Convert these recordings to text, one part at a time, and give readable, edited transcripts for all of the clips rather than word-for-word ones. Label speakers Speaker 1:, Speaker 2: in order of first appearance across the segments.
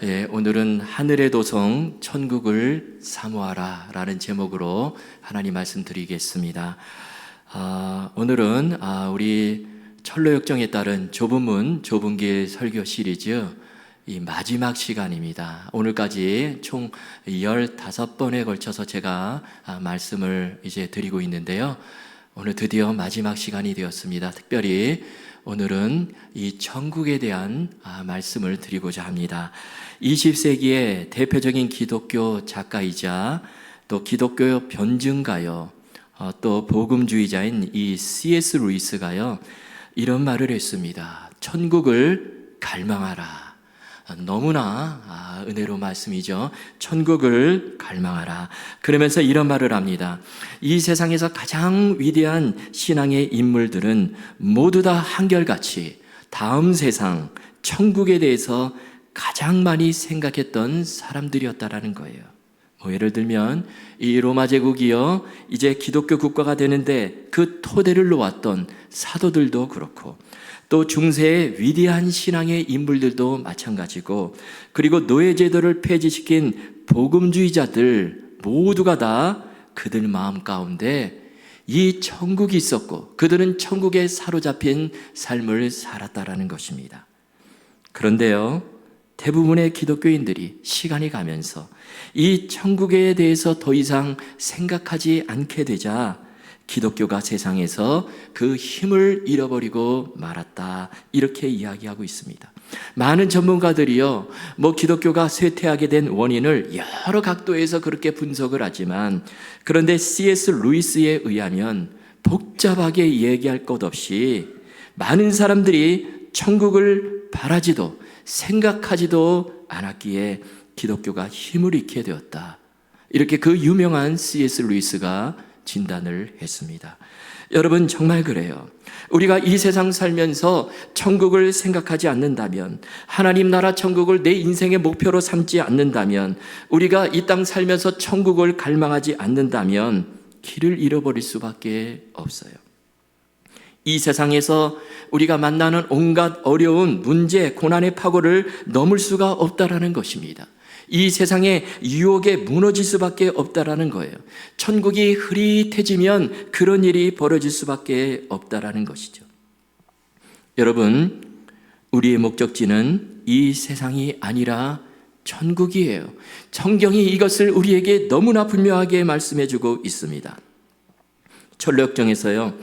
Speaker 1: 오늘은 하늘의 도성 천국을 사모하라 라는 제목으로 하나님 말씀 드리겠습니다. 오늘은 우리 철로역정에 따른 좁은 문 좁은 길 설교 시리즈 이 마지막 시간입니다. 오늘까지 총 15번에 걸쳐서 제가 말씀을 이제 드리고 있는데요. 오늘 드디어 마지막 시간이 되었습니다. 특별히 오늘은 이 천국에 대한 말씀을 드리고자 합니다. 20세기의 대표적인 기독교 작가이자 또 기독교 변증가요, 또 복음주의자인 이 C.S. 루이스가요, 이런 말을 했습니다. 천국을 갈망하라. 너무나 은혜로운 말씀이죠. 천국을 갈망하라. 그러면서 이런 말을 합니다. 이 세상에서 가장 위대한 신앙의 인물들은 모두 다 한결같이 다음 세상 천국에 대해서 가장 많이 생각했던 사람들이었다라는 거예요. 예를 들면 이 로마 제국이요, 이제 기독교 국가가 되는데 그 토대를 놓았던 사도들도 그렇고, 또 중세의 위대한 신앙의 인물들도 마찬가지고, 그리고 노예제도를 폐지시킨 복음주의자들 모두가 다 그들 마음 가운데 이 천국이 있었고 그들은 천국에 사로잡힌 삶을 살았다라는 것입니다. 그런데요, 대부분의 기독교인들이 시간이 가면서 이 천국에 대해서 더 이상 생각하지 않게 되자 기독교가 세상에서 그 힘을 잃어버리고 말았다, 이렇게 이야기하고 있습니다. 많은 전문가들이요, 기독교가 쇠퇴하게 된 원인을 여러 각도에서 그렇게 분석을 하지만, 그런데 C.S. 루이스에 의하면 복잡하게 얘기할 것 없이 많은 사람들이 천국을 바라지도 생각하지도 않았기에 기독교가 힘을 잃게 되었다, 이렇게 그 유명한 C.S. 루이스가 진단을 했습니다. 여러분, 정말 그래요. 우리가 이 세상 살면서 천국을 생각하지 않는다면, 하나님 나라 천국을 내 인생의 목표로 삼지 않는다면, 우리가 이 땅 살면서 천국을 갈망하지 않는다면 길을 잃어버릴 수밖에 없어요. 이 세상에서 우리가 만나는 온갖 어려운 문제, 고난의 파고를 넘을 수가 없다라는 것입니다. 이 세상의 유혹에 무너질 수밖에 없다라는 거예요. 천국이 흐릿해지면 그런 일이 벌어질 수밖에 없다라는 것이죠. 여러분, 우리의 목적지는 이 세상이 아니라 천국이에요. 성경이 이것을 우리에게 너무나 분명하게 말씀해주고 있습니다. 철로역정에서요,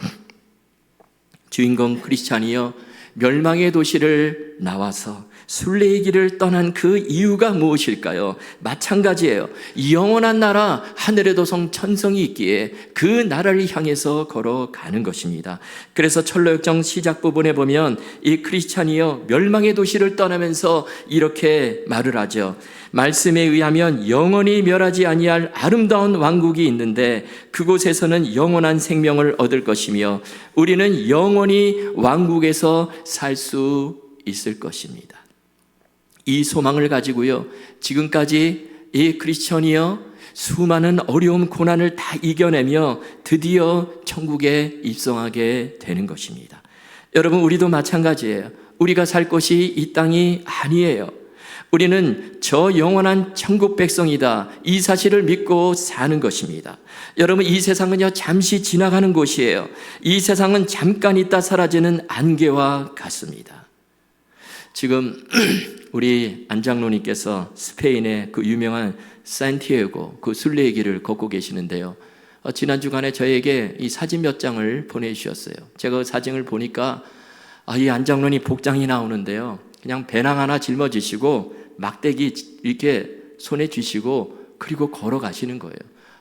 Speaker 1: 주인공 크리스찬이요, 멸망의 도시를 나와서 순례의 길을 떠난 그 이유가 무엇일까요? 마찬가지예요. 영원한 나라, 하늘의 도성 천성이 있기에 그 나라를 향해서 걸어가는 것입니다. 그래서 철로역정 시작 부분에 보면 이 크리스찬이요, 멸망의 도시를 떠나면서 이렇게 말을 하죠. 말씀에 의하면 영원히 멸하지 아니할 아름다운 왕국이 있는데 그곳에서는 영원한 생명을 얻을 것이며 우리는 영원히 왕국에서 살 수 있을 것입니다. 이 소망을 가지고요, 지금까지 이 크리스천이요, 수많은 어려움 고난을 다 이겨내며 드디어 천국에 입성하게 되는 것입니다. 여러분, 우리도 마찬가지예요. 우리가 살 곳이 이 땅이 아니에요. 우리는 저 영원한 천국 백성이다, 이 사실을 믿고 사는 것입니다. 여러분, 이 세상은요, 잠시 지나가는 곳이에요. 이 세상은 잠깐 있다 사라지는 안개와 같습니다. 지금 우리 안장로님께서 스페인의 그 유명한 산티아고 그 순례의 길을 걷고 계시는데요, 지난 주간에 저에게 이 사진 몇 장을 보내주셨어요. 제가 그 사진을 보니까 이 안장로님 복장이 나오는데요, 그냥 배낭 하나 짊어지시고 막대기 이렇게 손에 쥐시고 그리고 걸어가시는 거예요.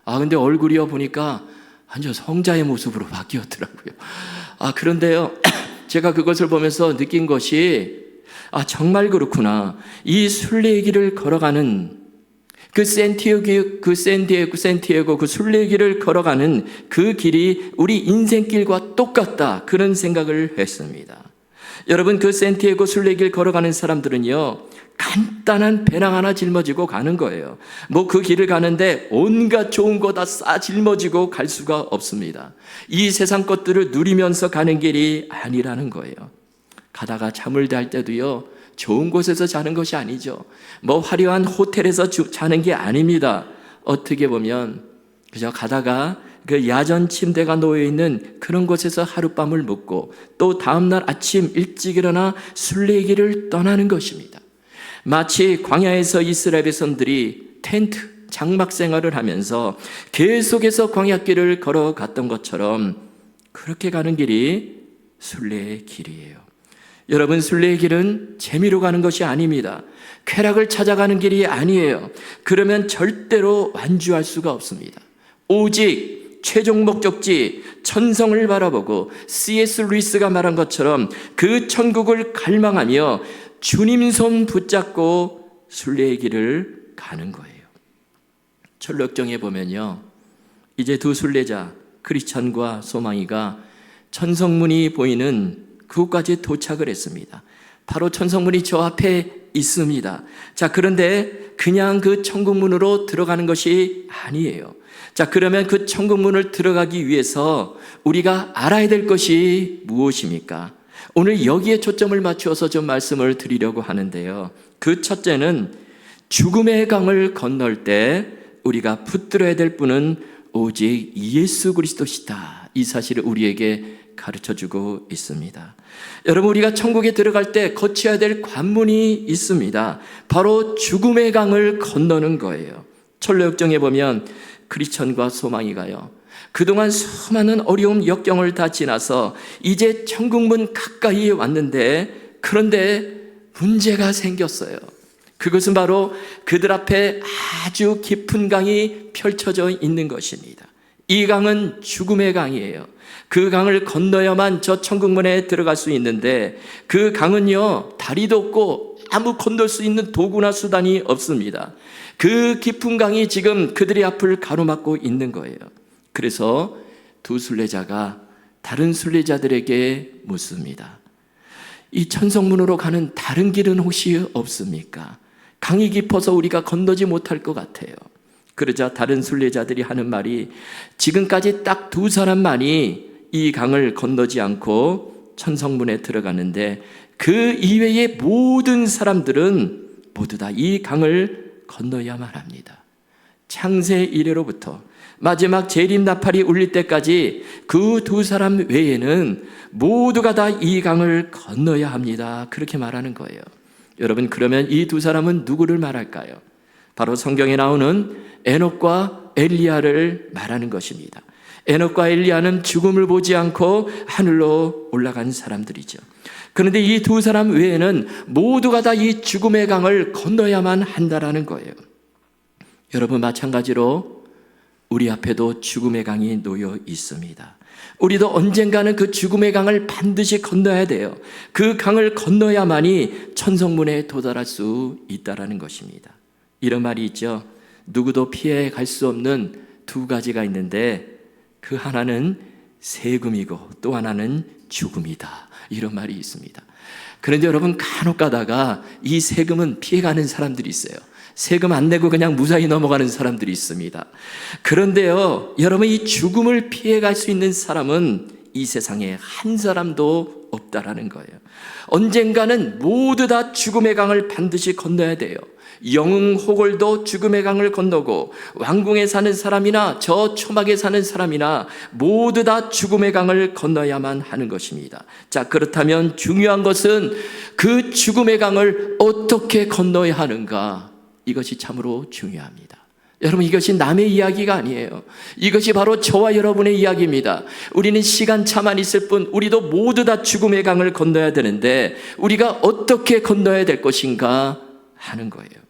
Speaker 1: 근데 얼굴이요 보니까 완전 성자의 모습으로 바뀌었더라고요. 그런데요, 제가 그것을 보면서 느낀 것이 정말 그렇구나. 이 순례의 길을 걸어가는 그 산티아고 그 순례의 길을 걸어가는 그 길이 우리 인생길과 똑같다, 그런 생각을 했습니다. 여러분, 그 산티아고 순례길 걸어가는 사람들은요, 간단한 배낭 하나 짊어지고 가는 거예요. 그 길을 가는데 온갖 좋은 거 다 싸 짊어지고 갈 수가 없습니다. 이 세상 것들을 누리면서 가는 길이 아니라는 거예요. 가다가 잠을 잘 때도요, 좋은 곳에서 자는 것이 아니죠. 뭐 화려한 호텔에서 자는 게 아닙니다. 어떻게 보면 그저 가다가 그 야전 침대가 놓여있는 그런 곳에서 하룻밤을 묵고 또 다음날 아침 일찍 일어나 순례길을 떠나는 것입니다. 마치 광야에서 이스라엘 백성들이 텐트, 장막 생활을 하면서 계속해서 광야길을 걸어갔던 것처럼 그렇게 가는 길이 순례의 길이에요. 여러분, 순례의 길은 재미로 가는 것이 아닙니다. 쾌락을 찾아가는 길이 아니에요. 그러면 절대로 완주할 수가 없습니다. 오직 최종 목적지 천성을 바라보고 C.S. 루이스가 말한 것처럼 그 천국을 갈망하며 주님 손 붙잡고 순례의 길을 가는 거예요. 철로역정에 보면요, 이제 두 순례자 크리스찬과 소망이가 천성문이 보이는 그곳까지 도착을 했습니다. 바로 천성문이 저 앞에 있습니다. 자, 그런데 그냥 그 천국문으로 들어가는 것이 아니에요. 자, 그러면 그 천국문을 들어가기 위해서 우리가 알아야 될 것이 무엇입니까? 오늘 여기에 초점을 맞추어서 좀 말씀을 드리려고 하는데요. 그 첫째는 죽음의 강을 건널 때 우리가 붙들어야 될 분은 오직 예수 그리스도시다. 이 사실을 우리에게 가르쳐주고 있습니다. 여러분, 우리가 천국에 들어갈 때 거쳐야 될 관문이 있습니다. 바로 죽음의 강을 건너는 거예요. 철로역정에 보면 크리스천과 소망이가요, 그동안 수많은 어려움 역경을 다 지나서 이제 천국문 가까이에 왔는데, 그런데 문제가 생겼어요. 그것은 바로 그들 앞에 아주 깊은 강이 펼쳐져 있는 것입니다. 이 강은 죽음의 강이에요. 그 강을 건너야만 저 천국문에 들어갈 수 있는데, 그 강은요, 다리도 없고 아무 건널 수 있는 도구나 수단이 없습니다. 그 깊은 강이 지금 그들의 앞을 가로막고 있는 거예요. 그래서 두 순례자가 다른 순례자들에게 묻습니다. 이 천성문으로 가는 다른 길은 혹시 없습니까? 강이 깊어서 우리가 건너지 못할 것 같아요. 그러자 다른 순례자들이 하는 말이, 지금까지 딱 두 사람만이 이 강을 건너지 않고 천성문에 들어가는데 그 이외의 모든 사람들은 모두 다 이 강을 건너야만 합니다. 창세 이래로부터 마지막 재림 나팔이 울릴 때까지 그 두 사람 외에는 모두가 다 이 강을 건너야 합니다. 그렇게 말하는 거예요. 여러분, 그러면 이 두 사람은 누구를 말할까요? 바로 성경에 나오는 에녹과 엘리야를 말하는 것입니다. 에녹과 엘리야는 죽음을 보지 않고 하늘로 올라간 사람들이죠. 그런데 이 두 사람 외에는 모두가 다 이 죽음의 강을 건너야만 한다라는 거예요. 여러분, 마찬가지로 우리 앞에도 죽음의 강이 놓여 있습니다. 우리도 언젠가는 그 죽음의 강을 반드시 건너야 돼요. 그 강을 건너야만이 천성문에 도달할 수 있다라는 것입니다. 이런 말이 있죠. 누구도 피해 갈 수 없는 두 가지가 있는데 그 하나는 세금이고 또 하나는 죽음이다. 이런 말이 있습니다. 그런데 여러분, 간혹 가다가 이 세금은 피해가는 사람들이 있어요. 세금 안 내고 그냥 무사히 넘어가는 사람들이 있습니다. 그런데요, 여러분, 이 죽음을 피해갈 수 있는 사람은 이 세상에 한 사람도 없다라는 거예요. 언젠가는 모두 다 죽음의 강을 반드시 건너야 돼요. 영웅 호골도 죽음의 강을 건너고 왕궁에 사는 사람이나 저 초막에 사는 사람이나 모두 다 죽음의 강을 건너야만 하는 것입니다. 자, 그렇다면 중요한 것은 그 죽음의 강을 어떻게 건너야 하는가? 이것이 참으로 중요합니다. 여러분, 이것이 남의 이야기가 아니에요. 이것이 바로 저와 여러분의 이야기입니다. 우리는 시간차만 있을 뿐 우리도 모두 다 죽음의 강을 건너야 되는데 우리가 어떻게 건너야 될 것인가 하는 거예요.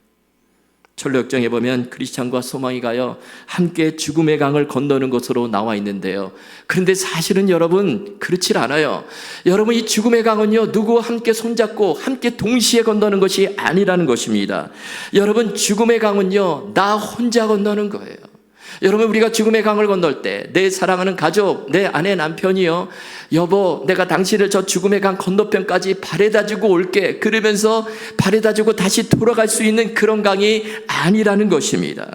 Speaker 1: 철로역정에 보면 크리스찬과 소망이가요, 함께 죽음의 강을 건너는 것으로 나와 있는데요. 그런데 사실은 여러분, 그렇지 않아요. 여러분, 이 죽음의 강은요, 누구와 함께 손잡고 함께 동시에 건너는 것이 아니라는 것입니다. 여러분, 죽음의 강은요, 나 혼자 건너는 거예요. 여러분, 우리가 죽음의 강을 건널 때 내 사랑하는 가족, 내 아내, 남편이요, 여보, 내가 당신을 저 죽음의 강 건너편까지 바래다 주고 올게, 그러면서 바래다 주고 다시 돌아갈 수 있는 그런 강이 아니라는 것입니다.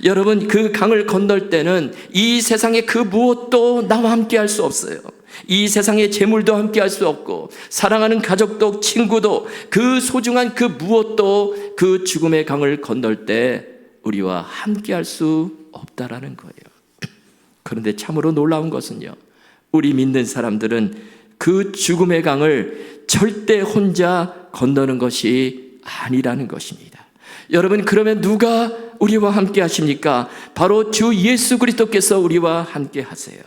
Speaker 1: 여러분, 그 강을 건널 때는 이 세상의 그 무엇도 나와 함께 할 수 없어요. 이 세상의 재물도 함께할 수 없고 사랑하는 가족도 친구도 그 소중한 그 무엇도 그 죽음의 강을 건널 때 우리와 함께할 수 없다라는 거예요. 그런데 참으로 놀라운 것은요, 우리 믿는 사람들은 그 죽음의 강을 절대 혼자 건너는 것이 아니라는 것입니다. 여러분, 그러면 누가 우리와 함께 하십니까? 바로 주 예수 그리스도께서 우리와 함께 하세요.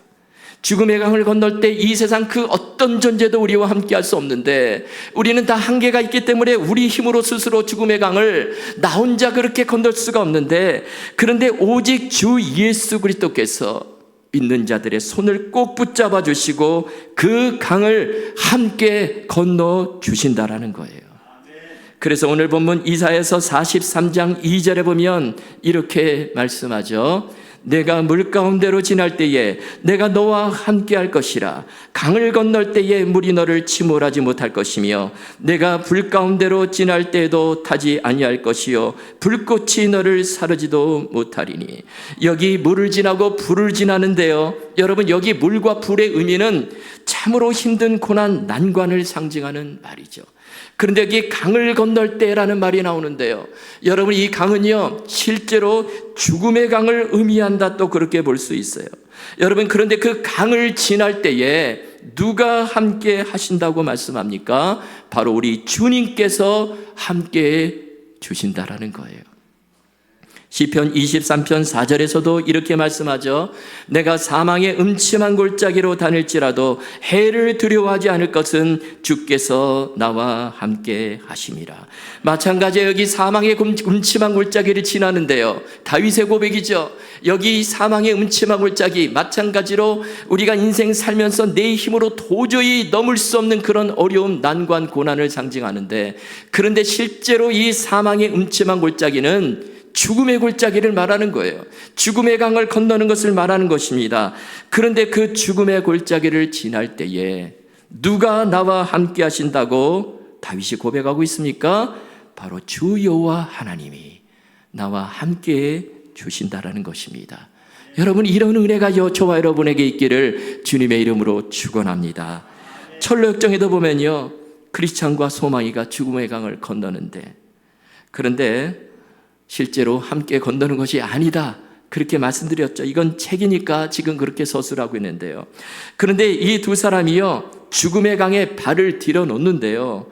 Speaker 1: 죽음의 강을 건널 때 이 세상 그 어떤 존재도 우리와 함께 할 수 없는데, 우리는 다 한계가 있기 때문에 우리 힘으로 스스로 죽음의 강을 나 혼자 그렇게 건널 수가 없는데, 그런데 오직 주 예수 그리스도께서 믿는 자들의 손을 꼭 붙잡아 주시고 그 강을 함께 건너 주신다라는 거예요. 그래서 오늘 본문 이사야서 43장 2절에 보면 이렇게 말씀하죠. 내가 물 가운데로 지날 때에 내가 너와 함께 할 것이라. 강을 건널 때에 물이 너를 침몰하지 못할 것이며 내가 불 가운데로 지날 때에도 타지 아니할 것이요 불꽃이 너를 사르지도 못하리니. 여기 물을 지나고 불을 지나는데요, 여러분, 여기 물과 불의 의미는 참으로 힘든 고난, 난관을 상징하는 말이죠. 그런데 여기 강을 건널 때라는 말이 나오는데요, 여러분, 이 강은요 실제로 죽음의 강을 의미한다, 또 그렇게 볼 수 있어요. 여러분, 그런데 그 강을 지날 때에 누가 함께 하신다고 말씀합니까? 바로 우리 주님께서 함께 주신다라는 거예요. 시편 23편 4절에서도 이렇게 말씀하죠. 내가 사망의 음침한 골짜기로 다닐지라도 해를 두려워하지 않을 것은 주께서 나와 함께 하심이라. 마찬가지로 여기 사망의 음침한 골짜기를 지나는데요, 다윗의 고백이죠. 여기 사망의 음침한 골짜기, 마찬가지로 우리가 인생 살면서 내 힘으로 도저히 넘을 수 없는 그런 어려움, 난관, 고난을 상징하는데, 그런데 실제로 이 사망의 음침한 골짜기는 죽음의 골짜기를 말하는 거예요. 죽음의 강을 건너는 것을 말하는 것입니다. 그런데 그 죽음의 골짜기를 지날 때에 누가 나와 함께 하신다고 다윗이 고백하고 있습니까? 바로 주 여호와 하나님이 나와 함께 주신다라는 것입니다. 여러분, 이런 은혜가 저와 여러분에게 있기를 주님의 이름으로 축원합니다. 철로역정에도 보면요, 크리스찬과 소망이가 죽음의 강을 건너는데, 그런데 실제로 함께 건너는 것이 아니다, 그렇게 말씀드렸죠. 이건 책이니까 지금 그렇게 서술하고 있는데요, 그런데 이 두 사람이요 죽음의 강에 발을 들여 놓는데요,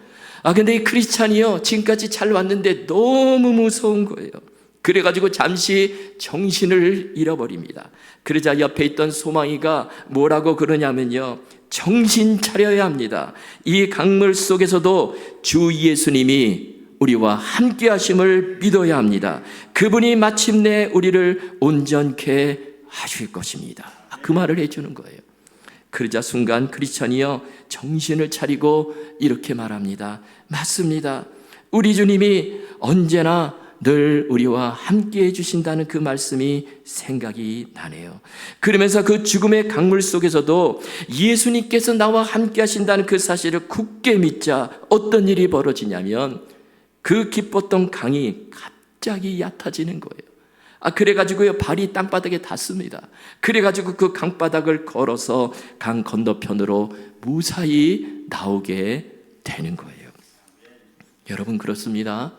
Speaker 1: 근데 이 크리스찬이요 지금까지 잘 왔는데 너무 무서운 거예요. 그래가지고 잠시 정신을 잃어버립니다. 그러자 옆에 있던 소망이가 뭐라고 그러냐면요, 정신 차려야 합니다. 이 강물 속에서도 주 예수님이 우리와 함께 하심을 믿어야 합니다. 그분이 마침내 우리를 온전케 하실 것입니다. 그 말을 해주는 거예요. 그러자 순간 크리스찬이요 정신을 차리고 이렇게 말합니다. 맞습니다. 우리 주님이 언제나 늘 우리와 함께 해주신다는 그 말씀이 생각이 나네요. 그러면서 그 죽음의 강물 속에서도 예수님께서 나와 함께 하신다는 그 사실을 굳게 믿자 어떤 일이 벌어지냐면, 그 깊었던 강이 갑자기 얕아지는 거예요. 그래가지고요 발이 땅바닥에 닿습니다. 그래가지고 그 강바닥을 걸어서 강 건너편으로 무사히 나오게 되는 거예요. 여러분, 그렇습니다.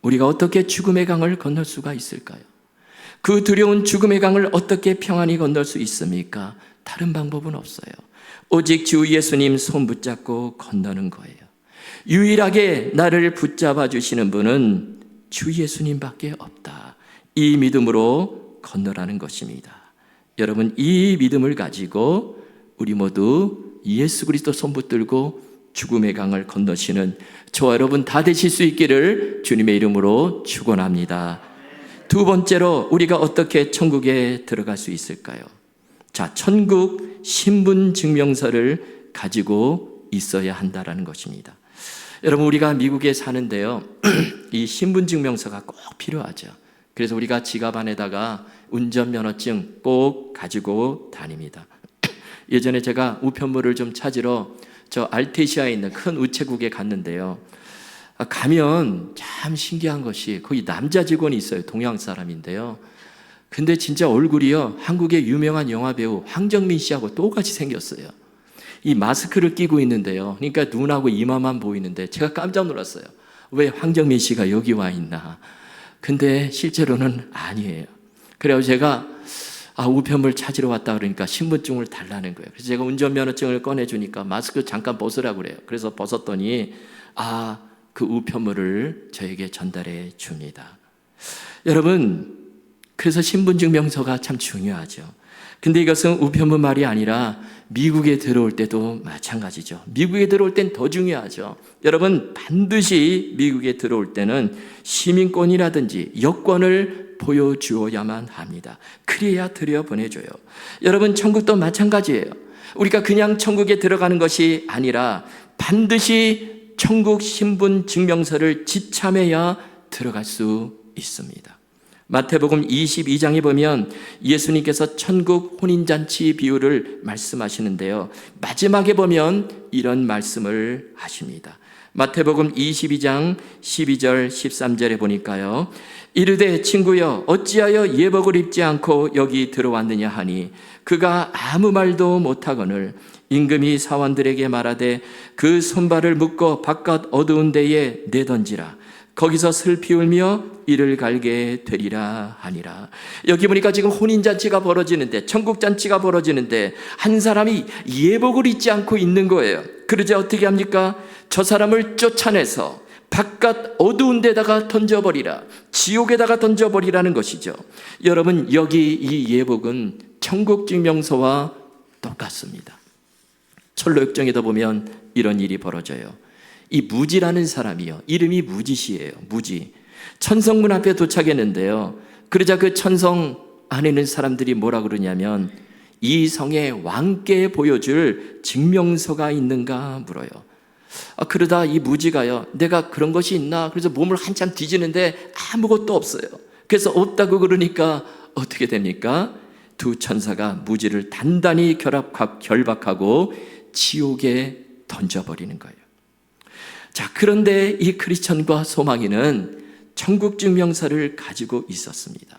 Speaker 1: 우리가 어떻게 죽음의 강을 건널 수가 있을까요? 그 두려운 죽음의 강을 어떻게 평안히 건널 수 있습니까? 다른 방법은 없어요. 오직 주 예수님 손 붙잡고 건너는 거예요. 유일하게 나를 붙잡아 주시는 분은 주 예수님밖에 없다. 이 믿음으로 건너라는 것입니다. 여러분, 이 믿음을 가지고 우리 모두 예수 그리스도 손 붙들고 죽음의 강을 건너시는 저와 여러분 다 되실 수 있기를 주님의 이름으로 축원합니다. 두 번째로 우리가 어떻게 천국에 들어갈 수 있을까요? 자, 천국 신분 증명서를 가지고 있어야 한다라는 것입니다. 여러분, 우리가 미국에 사는데요, 이 신분증명서가 꼭 필요하죠. 그래서 우리가 지갑 안에다가 운전면허증 꼭 가지고 다닙니다. 예전에 제가 우편물을 좀 찾으러 저 알테시아에 있는 큰 우체국에 갔는데요, 가면 참 신기한 것이 거기 남자 직원이 있어요. 동양 사람인데요, 근데 진짜 얼굴이요 한국의 유명한 영화배우 황정민 씨하고 똑같이 생겼어요. 이 마스크를 끼고 있는데요. 그러니까 눈하고 이마만 보이는데 제가 깜짝 놀랐어요. 왜 황정민 씨가 여기 와 있나. 근데 실제로는 아니에요. 그래서 제가 우편물 찾으러 왔다 그러니까 신분증을 달라는 거예요. 그래서 제가 운전면허증을 꺼내주니까 마스크 잠깐 벗으라고 그래요. 그래서 벗었더니 그 우편물을 저에게 전달해 줍니다. 여러분, 그래서 신분증명서가 참 중요하죠. 근데 이것은 우편물 말이 아니라 미국에 들어올 때도 마찬가지죠. 미국에 들어올 땐 더 중요하죠. 여러분, 반드시 미국에 들어올 때는 시민권이라든지 여권을 보여주어야만 합니다. 그래야 들여보내줘요. 여러분, 천국도 마찬가지예요. 우리가 그냥 천국에 들어가는 것이 아니라 반드시 천국 신분 증명서를 지참해야 들어갈 수 있습니다. 마태복음 22장에 보면 예수님께서 천국 혼인잔치 비유를 말씀하시는데요. 마지막에 보면 이런 말씀을 하십니다. 마태복음 22장 12절 13절에 보니까요. 이르되 친구여 어찌하여 예복을 입지 않고 여기 들어왔느냐 하니 그가 아무 말도 못하거늘 임금이 사원들에게 말하되 그 손발을 묶어 바깥 어두운 데에 내던지라. 거기서 슬피 울며 이를 갈게 되리라 하니라. 여기 보니까 지금 혼인잔치가 벌어지는데, 천국잔치가 벌어지는데 한 사람이 예복을 입지 않고 있는 거예요. 그러자 어떻게 합니까? 저 사람을 쫓아내서 바깥 어두운 데다가 던져버리라, 지옥에다가 던져버리라는 것이죠. 여러분, 여기 이 예복은 천국증명서와 똑같습니다. 철로역정에도 보면 이런 일이 벌어져요. 이 무지라는 사람이요, 이름이 무지씨예요. 무지. 천성문 앞에 도착했는데요. 그러자 그 천성 안에 있는 사람들이 뭐라 그러냐면 이 성에 왕께 보여줄 증명서가 있는가 물어요. 그러다 이 무지가요, 내가 그런 것이 있나? 그래서 몸을 한참 뒤지는데 아무것도 없어요. 그래서 없다고 그러니까 어떻게 됩니까? 두 천사가 무지를 단단히 결박하고 지옥에 던져버리는 거예요. 자, 그런데 이 크리스천과 소망이는 천국 증명서를 가지고 있었습니다.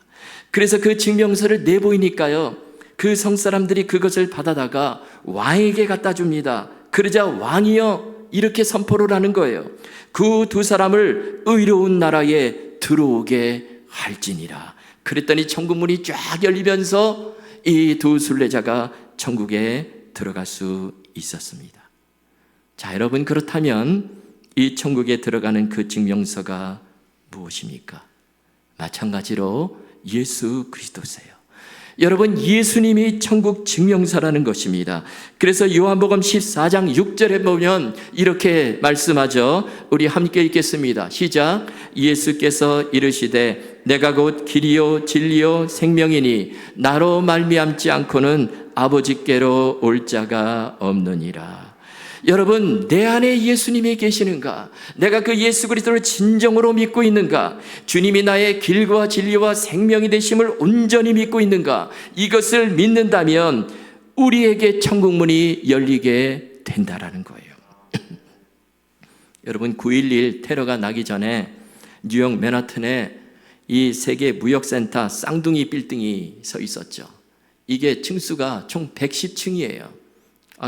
Speaker 1: 그래서 그 증명서를 내보이니까요, 그 성사람들이 그것을 받아다가 왕에게 갖다 줍니다. 그러자 왕이요, 이렇게 선포를 하는 거예요. 그 두 사람을 의로운 나라에 들어오게 할지니라. 그랬더니 천국문이 쫙 열리면서 이 두 순례자가 천국에 들어갈 수 있었습니다. 자, 여러분, 그렇다면 이 천국에 들어가는 그 증명서가 무엇입니까? 마찬가지로 예수 그리스도세요. 여러분, 예수님이 천국 증명서라는 것입니다. 그래서 요한복음 14장 6절에 보면 이렇게 말씀하죠. 우리 함께 읽겠습니다. 시작. 예수께서 이르시되 내가 곧 길이요 진리요 생명이니 나로 말미암지 않고는 아버지께로 올 자가 없느니라. 여러분, 내 안에 예수님이 계시는가? 내가 그 예수 그리스도를 진정으로 믿고 있는가? 주님이 나의 길과 진리와 생명이 되심을 온전히 믿고 있는가? 이것을 믿는다면 우리에게 천국문이 열리게 된다라는 거예요. 여러분, 9.11 테러가 나기 전에 뉴욕 맨하튼에 이 세계 무역센터 쌍둥이 빌딩이 서 있었죠. 이게 층수가 총 110층이에요.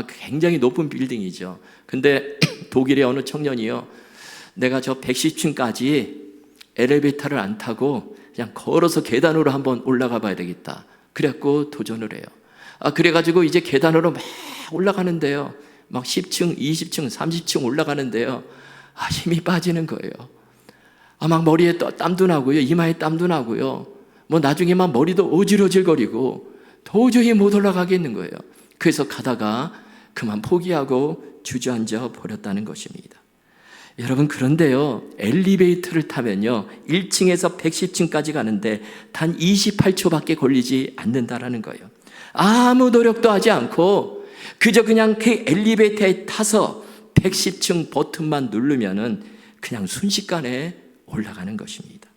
Speaker 1: 굉장히 높은 빌딩이죠. 근데 독일의 어느 청년이요, 내가 저 110층까지 엘리베이터를 안 타고 그냥 걸어서 계단으로 한번 올라가 봐야 되겠다. 그래갖고 도전을 해요. 그래가지고 이제 계단으로 막 올라가는데요, 막 10층, 20층, 30층 올라가는데요, 힘이 빠지는 거예요. 막 머리에 땀도 나고요, 이마에 땀도 나고요, 뭐 나중에 막 머리도 어질어질거리고 도저히 못 올라가겠는 거예요. 그래서 가다가 그만 포기하고 주저앉아 버렸다는 것입니다. 여러분, 그런데요, 엘리베이터를 타면요 1층에서 110층까지 가는데 단 28초밖에 걸리지 않는다라는 거예요. 아무 노력도 하지 않고 그저 그냥 그 엘리베이터에 타서 110층 버튼만 누르면은 그냥 순식간에 올라가는 것입니다.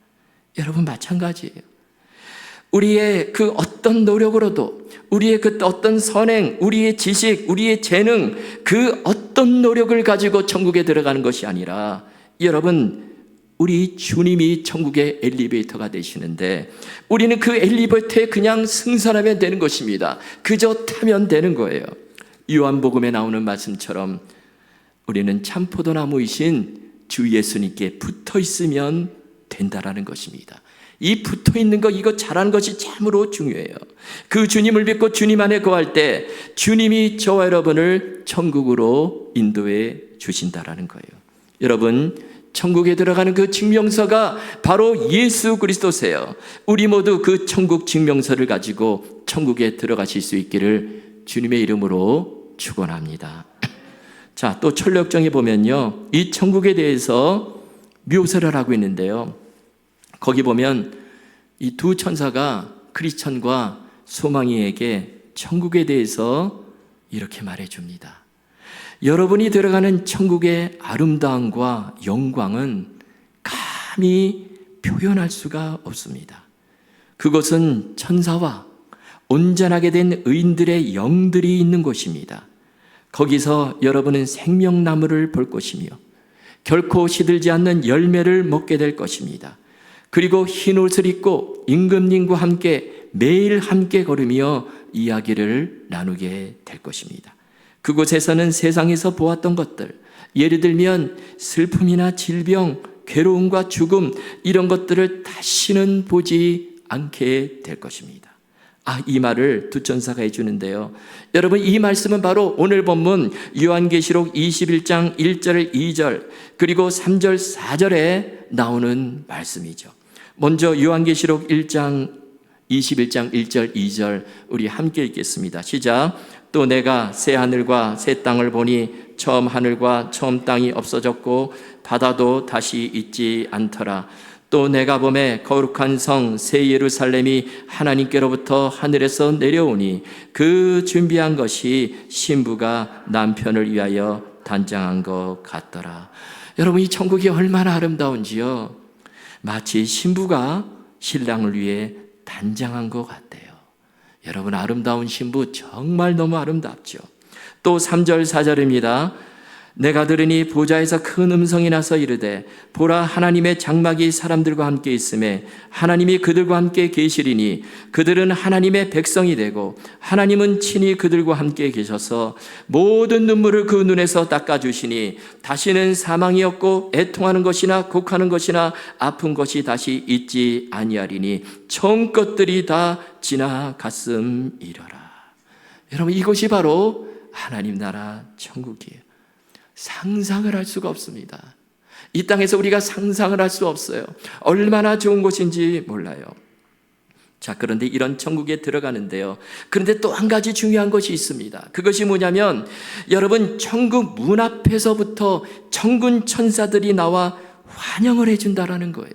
Speaker 1: 여러분, 마찬가지예요. 우리의 그 어떤 노력으로도, 우리의 그 어떤 선행, 우리의 지식, 우리의 재능, 그 어떤 노력을 가지고 천국에 들어가는 것이 아니라, 여러분, 우리 주님이 천국의 엘리베이터가 되시는데 우리는 그 엘리베이터에 그냥 승선하면 되는 것입니다. 그저 타면 되는 거예요. 요한복음에 나오는 말씀처럼 우리는 참포도나무이신 주 예수님께 붙어 있으면 된다라는 것입니다. 이 붙어 있는 것, 이거 잘하는 것이 참으로 중요해요. 그 주님을 믿고 주님 안에 거할 때 주님이 저와 여러분을 천국으로 인도해 주신다라는 거예요. 여러분, 천국에 들어가는 그 증명서가 바로 예수 그리스도세요. 우리 모두 그 천국 증명서를 가지고 천국에 들어가실 수 있기를 주님의 이름으로 축원합니다. 자, 또 철로역정에 보면요, 이 천국에 대해서 묘사를 하고 있는데요, 거기 보면 이 두 천사가 크리스천과 소망이에게 천국에 대해서 이렇게 말해줍니다. 여러분이 들어가는 천국의 아름다움과 영광은 감히 표현할 수가 없습니다. 그것은 천사와 온전하게 된 의인들의 영들이 있는 곳입니다. 거기서 여러분은 생명나무를 볼 것이며 결코 시들지 않는 열매를 먹게 될 것입니다. 그리고 흰 옷을 입고 임금님과 함께 매일 함께 걸으며 이야기를 나누게 될 것입니다. 그곳에서는 세상에서 보았던 것들, 예를 들면 슬픔이나 질병, 괴로움과 죽음, 이런 것들을 다시는 보지 않게 될 것입니다. 이 말을 두 천사가 해주는데요, 여러분, 이 말씀은 바로 오늘 본문 요한계시록 21장 1절 2절 그리고 3절 4절에 나오는 말씀이죠. 먼저 요한계시록 1장 21장 1절 2절 우리 함께 읽겠습니다. 시작. 또 내가 새 하늘과 새 땅을 보니 처음 하늘과 처음 땅이 없어졌고 바다도 다시 있지 않더라. 또 내가 보매 거룩한 성 새 예루살렘이 하나님께로부터 하늘에서 내려오니 그 준비한 것이 신부가 남편을 위하여 단장한 것 같더라. 여러분, 이 천국이 얼마나 아름다운지요, 마치 신부가 신랑을 위해 단장한 것 같대요. 여러분, 아름다운 신부 정말 너무 아름답죠. 또 3절 4절입니다. 내가 들으니 보좌에서 큰 음성이 나서 이르되 보라, 하나님의 장막이 사람들과 함께 있음에 하나님이 그들과 함께 계시리니 그들은 하나님의 백성이 되고 하나님은 친히 그들과 함께 계셔서 모든 눈물을 그 눈에서 닦아주시니 다시는 사망이 없고 애통하는 것이나 곡하는 것이나 아픈 것이 다시 있지 아니하리니 처음 것들이 다 지나갔음이러라. 여러분, 이것이 바로 하나님 나라 천국이에요. 상상을 할 수가 없습니다. 이 땅에서 우리가 상상을 할 수 없어요. 얼마나 좋은 곳인지 몰라요. 자, 그런데 이런 천국에 들어가는데요, 그런데 또 한 가지 중요한 것이 있습니다. 그것이 뭐냐면, 여러분, 천국 문 앞에서부터 천군 천사들이 나와 환영을 해준다라는 거예요.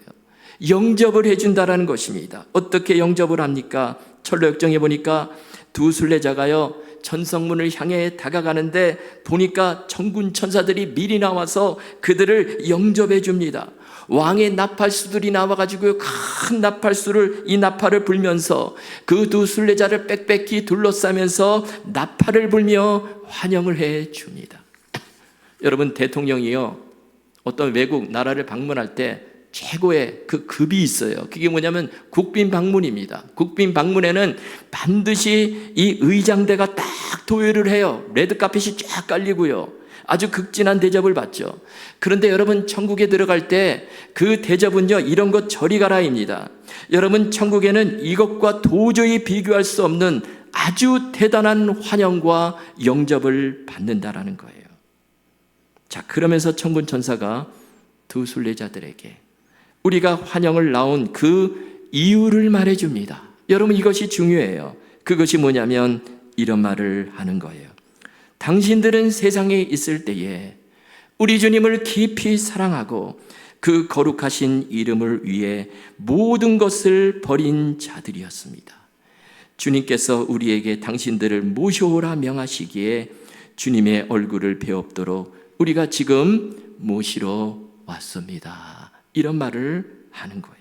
Speaker 1: 영접을 해준다라는 것입니다. 어떻게 영접을 합니까? 철로역정에 보니까 두 순례자가요, 천성문을 향해 다가가는데 보니까 천군 천사들이 미리 나와서 그들을 영접해 줍니다. 왕의 나팔수들이 나와가지고 큰 나팔수를, 이 나팔을 불면서 그 두 순례자를 빽빽히 둘러싸면서 나팔을 불며 환영을 해 줍니다. 여러분, 대통령이요, 어떤 외국 나라를 방문할 때 최고의 그 급이 있어요. 그게 뭐냐면 국빈 방문입니다. 국빈 방문에는 반드시 이 의장대가 딱 도열을 해요. 레드카펫이 쫙 깔리고요, 아주 극진한 대접을 받죠. 그런데 여러분, 천국에 들어갈 때 그 대접은요, 이런 것 저리 가라입니다. 여러분, 천국에는 이것과 도저히 비교할 수 없는 아주 대단한 환영과 영접을 받는다라는 거예요. 자, 그러면서 천군 천사가 두 순례자들에게 우리가 환영을 나온 그 이유를 말해줍니다. 여러분, 이것이 중요해요. 그것이 뭐냐면 이런 말을 하는 거예요. 당신들은 세상에 있을 때에 우리 주님을 깊이 사랑하고 그 거룩하신 이름을 위해 모든 것을 버린 자들이었습니다. 주님께서 우리에게 당신들을 모셔오라 명하시기에 주님의 얼굴을 배웁도록 우리가 지금 모시러 왔습니다. 이런 말을 하는 거예요.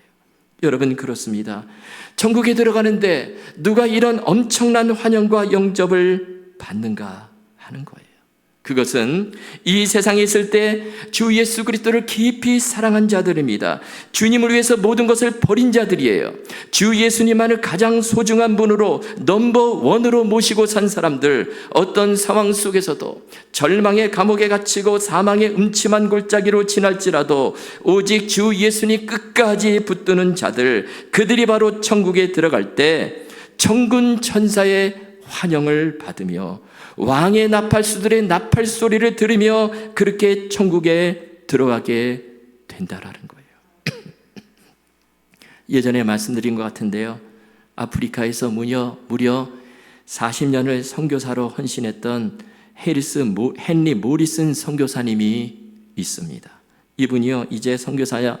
Speaker 1: 여러분, 그렇습니다. 천국에 들어가는데 누가 이런 엄청난 환영과 영접을 받는가 하는 거예요. 그것은 이 세상에 있을 때 주 예수 그리스도를 깊이 사랑한 자들입니다. 주님을 위해서 모든 것을 버린 자들이에요. 주 예수님만을 가장 소중한 분으로 넘버원으로 모시고 산 사람들, 어떤 상황 속에서도 절망의 감옥에 갇히고 사망의 음침한 골짜기로 지날지라도 오직 주 예수님 끝까지 붙드는 자들, 그들이 바로 천국에 들어갈 때 천군 천사의 환영을 받으며 왕의 나팔수들의 나팔 소리를 들으며 그렇게 천국에 들어가게 된다라는 거예요. 예전에 말씀드린 것 같은데요, 아프리카에서 무려 40년을 선교사로 헌신했던 헨리 모리슨 선교사님이 있습니다. 이분이요, 이제 선교사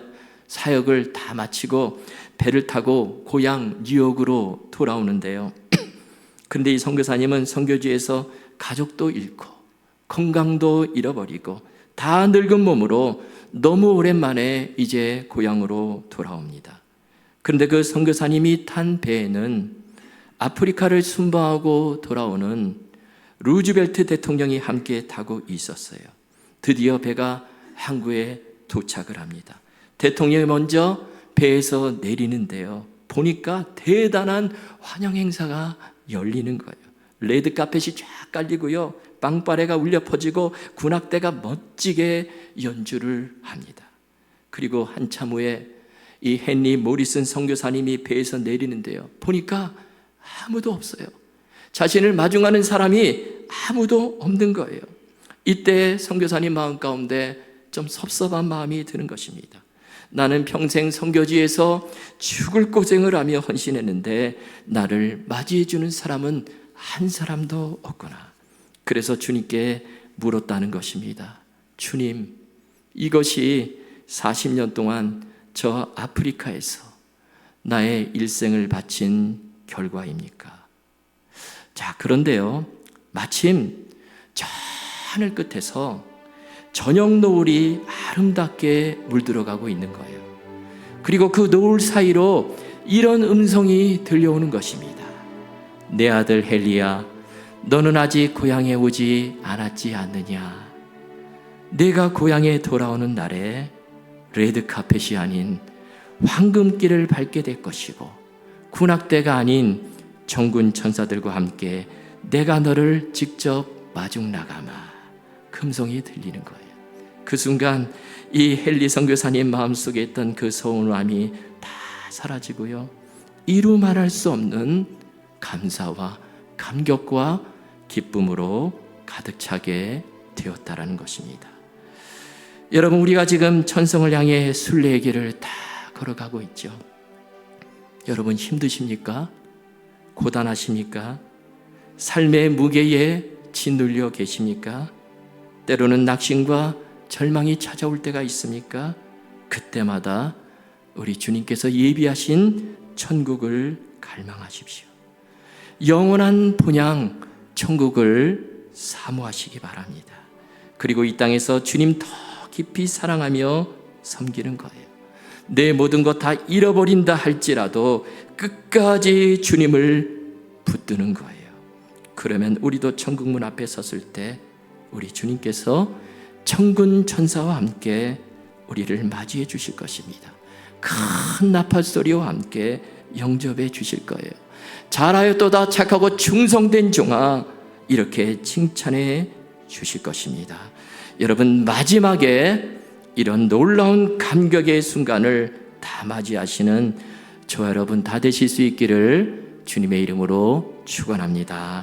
Speaker 1: 사역을 다 마치고 배를 타고 고향 뉴욕으로 돌아오는데요, 그런데 이 선교사님은 선교지에서 가족도 잃고 건강도 잃어버리고 다 늙은 몸으로 너무 오랜만에 이제 고향으로 돌아옵니다. 그런데 그 선교사님이 탄 배에는 아프리카를 순방하고 돌아오는 루즈벨트 대통령이 함께 타고 있었어요. 드디어 배가 항구에 도착을 합니다. 대통령이 먼저 배에서 내리는데요, 보니까 대단한 환영 행사가 열리는 거예요. 레드 카펫이 쫙 깔리고요, 빵빠레가 울려 퍼지고 군악대가 멋지게 연주를 합니다. 그리고 한참 후에 이 헨리 모리슨 선교사님이 배에서 내리는데요, 보니까 아무도 없어요. 자신을 마중하는 사람이 아무도 없는 거예요. 이때 선교사님 마음 가운데 좀 섭섭한 마음이 드는 것입니다. 나는 평생 선교지에서 죽을 고생을 하며 헌신했는데 나를 맞이해 주는 사람은 한 사람도 없구나. 그래서 주님께 물었다는 것입니다. 주님, 이것이 40년 동안 저 아프리카에서 나의 일생을 바친 결과입니까? 자, 그런데요, 마침 저 하늘 끝에서 저녁 노을이 아름답게 물들어가고 있는 거예요. 그리고 그 노을 사이로 이런 음성이 들려오는 것입니다. 내 아들 헨리야, 너는 아직 고향에 오지 않았지 않느냐? 내가 고향에 돌아오는 날에 레드카펫이 아닌 황금길을 밟게 될 것이고 군악대가 아닌 정군 천사들과 함께 내가 너를 직접 마중 나가마. 금성이 들리는 거예요. 그 순간 이 헨리 선교사님 마음속에 있던 그 서운함이 다 사라지고요, 이루 말할 수 없는 감사와 감격과 기쁨으로 가득 차게 되었다라는 것입니다. 여러분, 우리가 지금 천성을 향해 순례의 길을 다 걸어가고 있죠. 여러분, 힘드십니까? 고단하십니까? 삶의 무게에 짓눌려 계십니까? 때로는 낙심과 절망이 찾아올 때가 있습니까? 그때마다 우리 주님께서 예비하신 천국을 갈망하십시오. 영원한 본향 천국을 사모하시기 바랍니다. 그리고 이 땅에서 주님 더 깊이 사랑하며 섬기는 거예요. 내 모든 것 다 잃어버린다 할지라도 끝까지 주님을 붙드는 거예요. 그러면 우리도 천국문 앞에 섰을 때 우리 주님께서 천군 천사와 함께 우리를 맞이해 주실 것입니다. 큰 나팔 소리와 함께 영접해 주실 거예요. 잘하였도다 착하고 충성된 종아, 이렇게 칭찬해 주실 것입니다. 여러분, 마지막에 이런 놀라운 감격의 순간을 다 맞이하시는 저와 여러분 다 되실 수 있기를 주님의 이름으로 축원합니다.